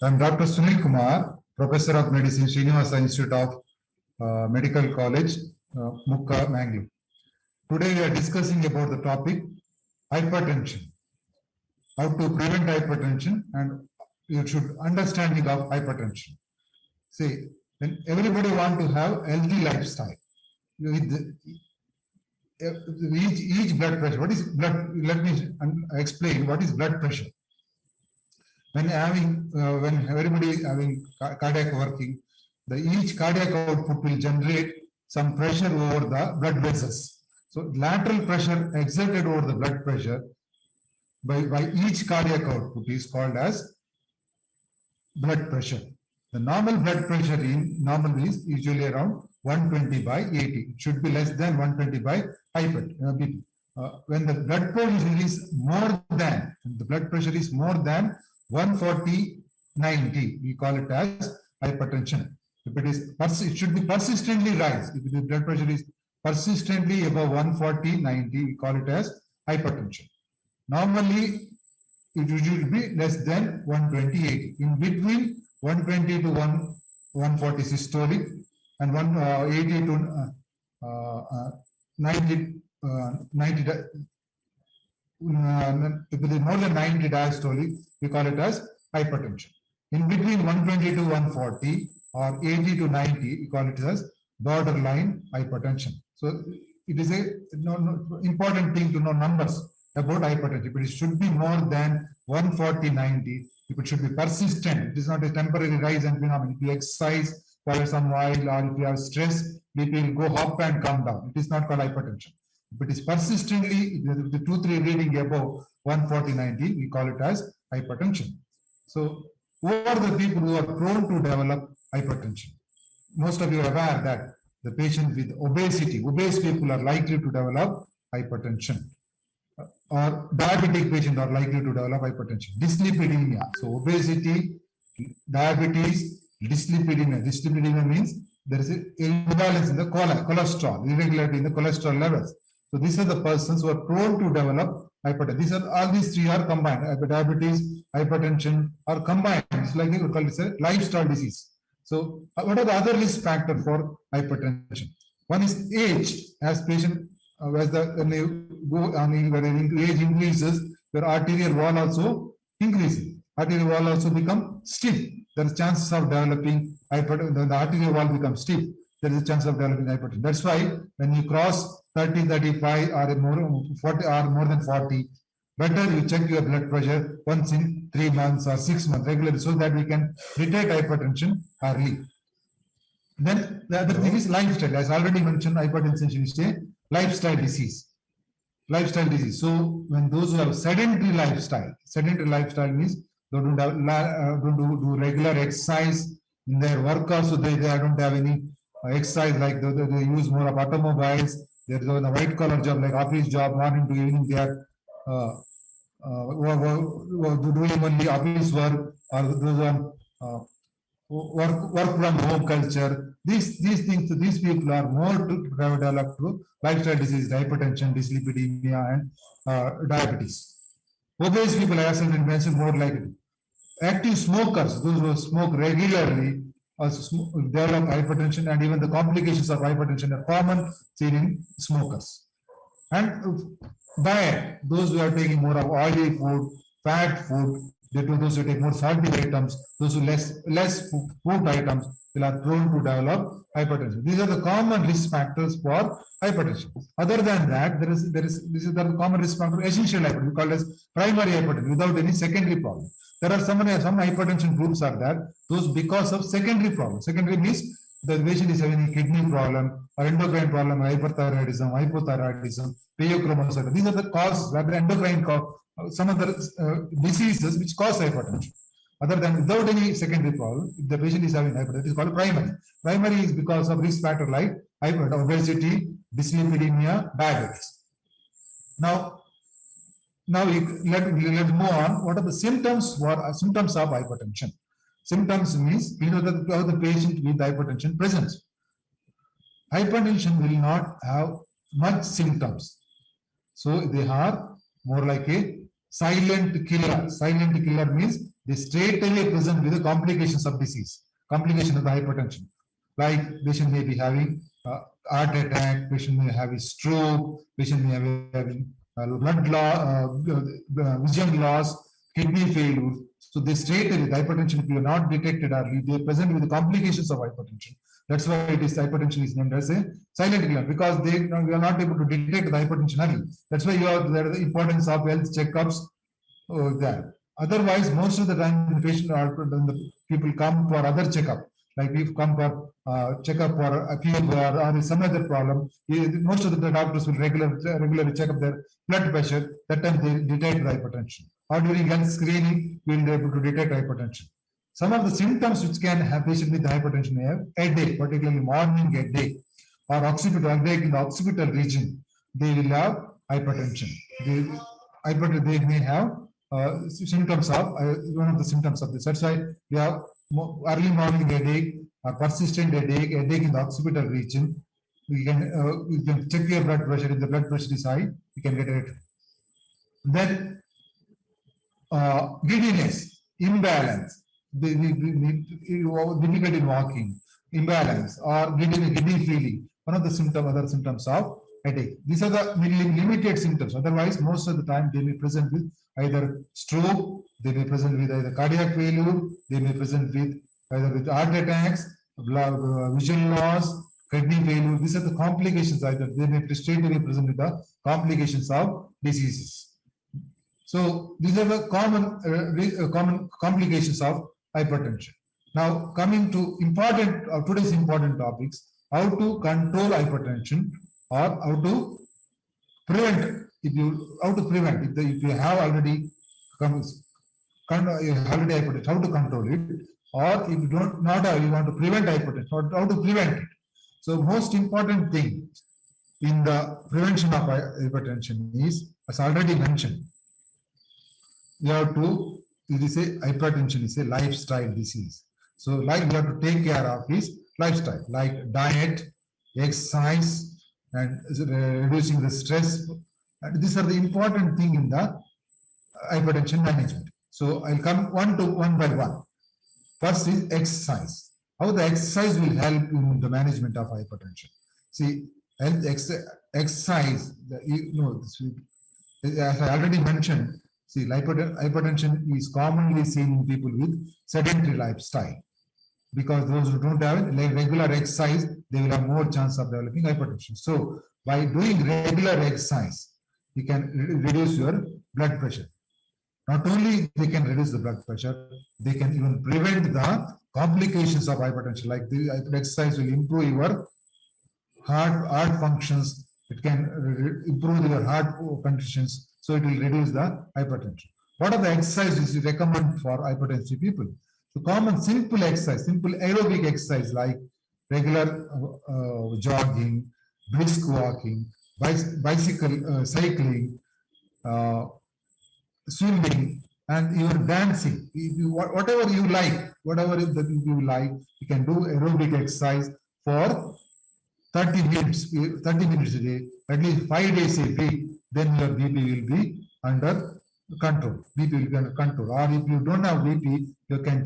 I am Dr. Sunil Kumar, Professor of Medicine, Srinivasa Institute of Medical College, Mukka, Mangalore. Today we are discussing about the topic hypertension. How to prevent hypertension and you should understanding of hypertension. See, when everybody want to have healthy lifestyle, with each blood pressure. What is blood? Let me explain what is blood pressure. When everybody is having cardiac working, each cardiac output will generate some pressure over the blood vessels. So lateral pressure exerted over the blood pressure by each cardiac output is called as blood pressure. The normal blood pressure in normal is usually around 120 by 80. It should be less than 120 by BP. When the blood pressure is more than 140/90, we call it as hypertension. If it is, it should be persistently rise. If the blood pressure is persistently above 140/90, we call it as hypertension. Normally, it should be less than 120/80. In between 120 to 140 systolic and 180 to 90. If it is more than 90 diastolic, we call it as hypertension. In between 120 to 140 or 80 to 90, we call it as borderline hypertension. So it is a important thing to know numbers about hypertension. But it should be more than 140/90. If it should be persistent, it is not a temporary rise and phenomenon. If you exercise for some while or if you have stress, BP will go up and come down. It is not called hypertension. If it is persistently, the 2-3 reading above 140/90, we call it as hypertension. So, who are the people who are prone to develop hypertension? Most of you are aware that the patient with obesity, obese people are likely to develop hypertension. Or diabetic patients are likely to develop hypertension. Dyslipidemia. So, obesity, diabetes, dyslipidemia. Dyslipidemia means there is an imbalance in the cholesterol, irregularity in the cholesterol levels. So these are the persons who are prone to develop hypertension. All these three are combined. Diabetes, hypertension are combined. It's like we call it a lifestyle disease. So what are the other risk factors for hypertension? One is age. As patient, when age increases, your arterial wall also increases. Arterial wall also become stiff. There is chances of developing hypertension. The arterial wall becomes stiff. There is a chance of developing hypertension. That's why when you cross 30, 35 or more, 40 or more than 40, better you check your blood pressure once in 3 months or 6 months regularly so that we can detect hypertension early. Then the other thing is lifestyle. As already mentioned, hypertension is a lifestyle disease. Lifestyle disease. So when those who have sedentary lifestyle means they don't do regular exercise in their work also, they don't have any exercise, like they use more of automobiles. There's a white collar job like office job, morning to evening they are doing only office work, or those on work from home culture. These things, these people are more to develop to lifestyle disease, hypertension, dyslipidemia, and diabetes. Obese people, as I mentioned, more likely. Active smokers, those who smoke regularly, also develop hypertension, and even the complications of hypertension are common seen in smokers. And diet, those who are taking more of oily food, fat food, those who take more salty items, those who less food items, will are prone to develop hypertension. These are the common risk factors for hypertension. Other than that, this is the common risk factor, essential hypertension, we call it as primary hypertension, without any secondary problem. There are some hypertension groups are there, those because of secondary problems. Secondary means the patient is having a kidney problem or endocrine problem, hyperthyroidism, hypothyroidism, pheochromocytosis. These are the causes, where the endocrine cause, some of the diseases which cause hypertension. Other than without any secondary problem, if the patient is having hypertension, it is called primary. Primary is because of risk factor like obesity, dyslipidemia, diabetes. Now let's move on. What are the symptoms of hypertension? Symptoms means how the patient with hypertension presents. Hypertension will not have much symptoms, so they are more like a silent killer. Silent killer means they straight away present with the complications of disease, complication of the hypertension. Like patient may be having heart attack, patient may have a stroke, patient may have having blood loss, vision loss, kidney failure. So they straight away, the hypertension, if you are not detected early, they present with the complications of hypertension. That's why it is hypertension is named as a silent killer, because we are not able to detect the hypertension early. That's why there is the importance of health checkups there. Otherwise, most of the time, the patient or the people come for other checkup. Like we come for checkup for a fever or some other problem. Most of the doctors will regularly check up their blood pressure. That time they detect the hypertension. Or during health screening, we will be able to detect hypertension. Some of the symptoms which can have patient with hypertension may have headache, particularly morning headache, or occipital headache in the occipital region. They will have hypertension. They may have symptoms of one of the symptoms of this. That's why we have early morning headache or persistent headache in the occipital region. You can check your blood pressure. If the blood pressure is high, you can get it. Then giddiness, imbalance, difficulty in walking, imbalance, or giddy feeling. One of the other symptoms of headache. These are the limited symptoms. Otherwise, most of the time they may present with either stroke, they may present with either cardiac failure, they may present with either with heart attacks, vision loss, kidney failure. These are the complications. Either they may straightaway present with the complications of diseases. So these are the common complications of hypertension. Now coming to today's important topics: how to control hypertension, or how to prevent. If you have already hypertension, how to control it, or if you don't not have, you want to prevent hypertension, how to prevent it. So most important thing in the prevention of hypertension is, as already mentioned, you have to, hypertension is a lifestyle disease. So like we have to take care of his lifestyle, like diet, exercise, and reducing the stress. And these are the important thing in the hypertension management. So I'll come one by one. First is exercise. How the exercise will help in the management of hypertension. See, exercise, as I already mentioned, see, hypertension is commonly seen in people with sedentary lifestyle, because those who don't have regular exercise, they will have more chance of developing hypertension. So by doing regular exercise, you can reduce your blood pressure. Not only they can reduce the blood pressure, they can even prevent the complications of hypertension. Like the exercise will improve your heart functions. It can improve your heart conditions. So it will reduce the hypertension. What are the exercises you recommend for hypertensive people? So common simple exercise, simple aerobic exercise like regular jogging, brisk walking, bicycle cycling, swimming, and even dancing. Whatever you like, you can do aerobic exercise for 30 minutes a day, at least 5 days a week. Then your BP will be under control. BP will be under control. Or if you don't have BP, you can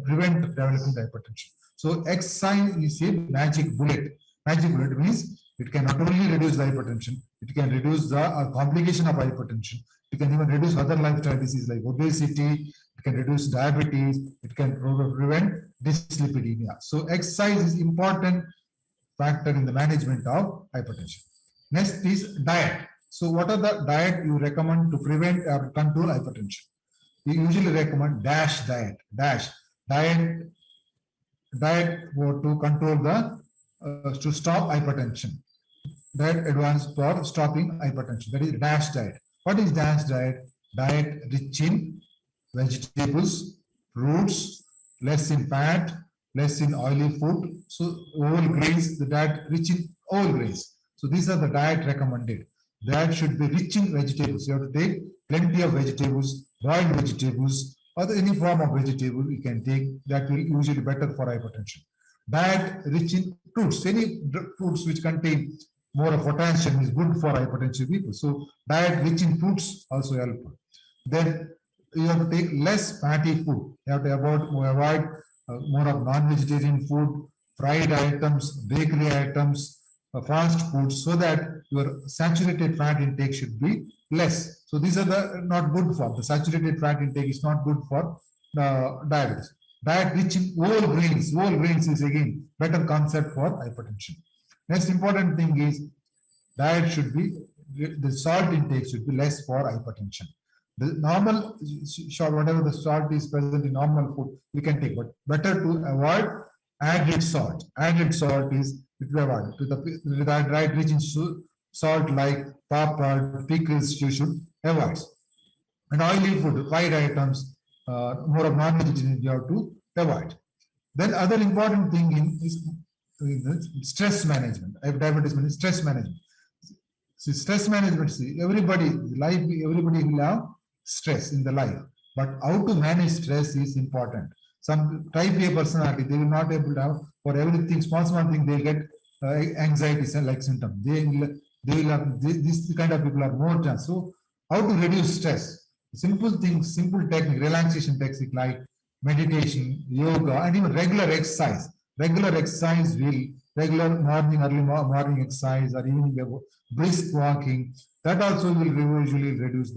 prevent developing hypertension. So exercise is a magic bullet. Magic bullet means it can not only reduce the hypertension, it can reduce the complication of hypertension. It can even reduce other lifestyle diseases like obesity. It can reduce diabetes. It can prevent dyslipidemia. So exercise is important factor in the management of hypertension. Next is diet. So what are the diet you recommend to prevent or control hypertension? We usually recommend DASH diet. Diet to control to stop hypertension. Diet advanced for stopping hypertension. That is DASH diet. What is DASH diet? Diet rich in vegetables, fruits, less in fat, less in oily food. So whole grains, the diet rich in whole grains. So these are the diet recommended. Diet should be rich in vegetables. You have to take plenty of vegetables, boiled vegetables, or any form of vegetable you can take. That will usually better for hypertension. Diet rich in fruits. Any fruits which contain more of potassium is good for hypertensive people. So diet rich in fruits also help. Then you have to take less fatty food. You have to avoid more of non-vegetarian food, fried items, bakery items, fast food, so that your saturated fat intake should be less. So these are the not good for the saturated fat intake is not good for diabetes. Diet rich in whole grains. Whole grains is again better concept for hypertension. Next important thing is diet should be the salt intake should be less for hypertension. The normal salt, whatever the salt is present in normal food, we can take, but better to avoid added salt. Added salt is it will avoid to the diet rich in salt like pepper, pickles, you should avoid. And oily food, fried items, more of non-vegetarian you have to avoid. Then other important thing is stress management. I have diabetes management, stress management. See, stress management, see, everybody will have stress in the life, but how to manage stress is important. Some type A personality, they will not able to have for everything, small thing, they get anxiety like symptom. They will have this kind of people are more chance. So how to reduce stress? Simple things, simple technique, relaxation technique like meditation, yoga, and even regular exercise. Regular exercise will regular morning, early morning exercise or evening brisk walking. That also will usually reduce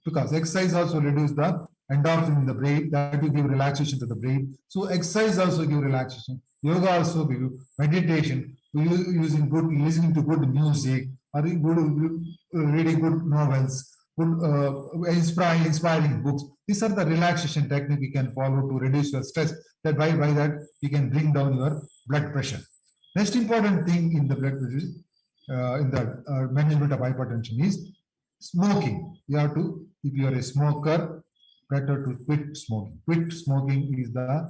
because exercise also reduce the endorphin in the brain. That will give relaxation to the brain. So exercise also give relaxation. Yoga also give meditation. Using good, listening to good music or reading good novels, good inspiring books. These are the relaxation technique you can follow to reduce your stress. That by that you can bring down your blood pressure. Next important thing in the blood pressure, in the management of hypertension is smoking. You have to, if you are a smoker, better to quit smoking. Quit smoking is the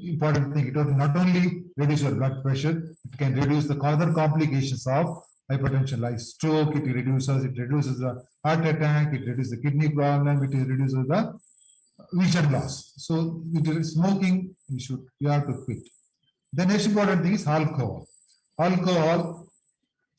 important thing. It will not only reduce your blood pressure, it can reduce the other complications of hypertension like stroke. It reduces the heart attack, it reduces the kidney problem, it reduces the vision loss. So it is smoking, you have to quit. The next important thing is alcohol. Alcohol,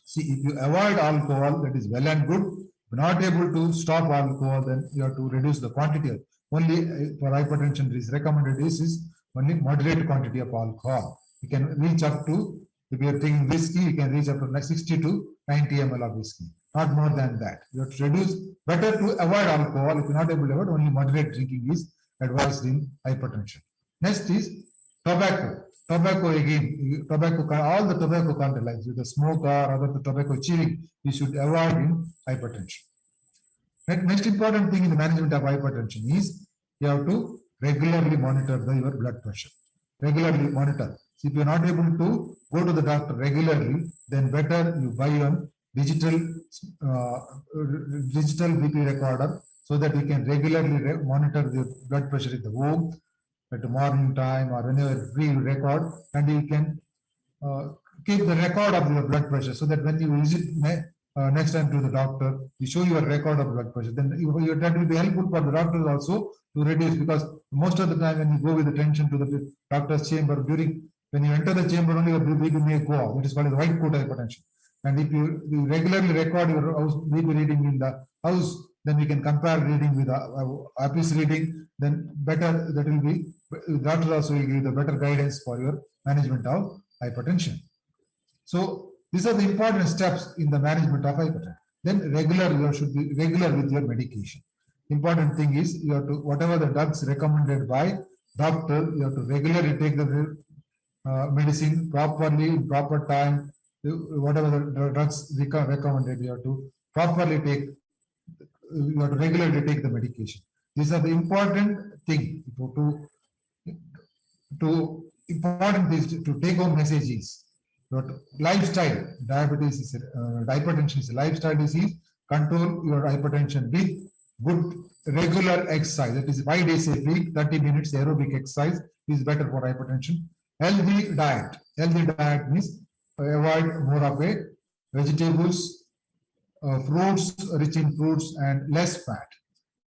see, if you avoid alcohol, that is well and good. If not able to stop alcohol, then you have to reduce the quantity. Only for hypertension is recommended is only moderate quantity of alcohol. You can reach up to, if you are taking whiskey, you can reach up to 60 to 90 ml of whiskey. Not more than that. You have to reduce, better to avoid alcohol. If you're not able to avoid, only moderate drinking is advised in hypertension. Next is tobacco. Tobacco again, all the tobacco content, like the smoke or other tobacco chewing, we should avoid in hypertension. Next important thing in the management of hypertension is you have to regularly monitor your blood pressure. Regularly monitor. So if you are not able to go to the doctor regularly, then better you buy a digital BP recorder so that you can regularly monitor the blood pressure in the home at the morning time or whenever we record, and you can keep the record of your blood pressure so that when you visit next time to the doctor, you show your record of blood pressure. Then that will be helpful for the doctors also to reduce, because most of the time when you go with the tension to the doctor's chamber, when you enter the chamber, only your BP may go off. That is called a white coat hypertension. And if you regularly record your BP reading in the house, then we can compare reading with office reading. Then better, that will be, doctor also will give the better guidance for your management of hypertension. So these are the important steps in the management of hypertension. Then you should be regular with your medication. Important thing is you have to, whatever the drugs recommended by doctor, you have to regularly take the medicine properly in proper time. Whatever the drugs recommended, you have to properly take. You have to regularly take the medication. These are the important thing to important things to take home messages. Lifestyle, diabetes is hypertension is a lifestyle disease. Control your hypertension with good regular exercise. That is 5 days a week, 30 minutes aerobic exercise is better for hypertension. Healthy diet. Healthy diet means avoid more of a vegetables, fruits, rich in fruits and less fat.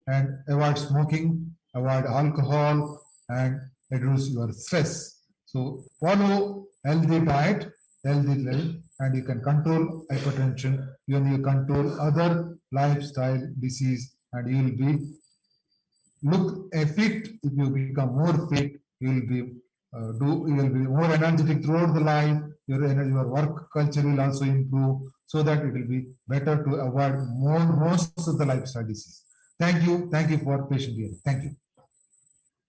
And avoid smoking, avoid alcohol, and reduce your stress. So follow healthy diet, healthy life, and you can control hypertension. You control other lifestyle disease, and you will be look fit. If you become more fit, you will be you will be more energetic throughout the life. Your work culture will also improve, so that it will be better to avoid most of the lifestyle disease. Thank you for patient hearing. Thank you.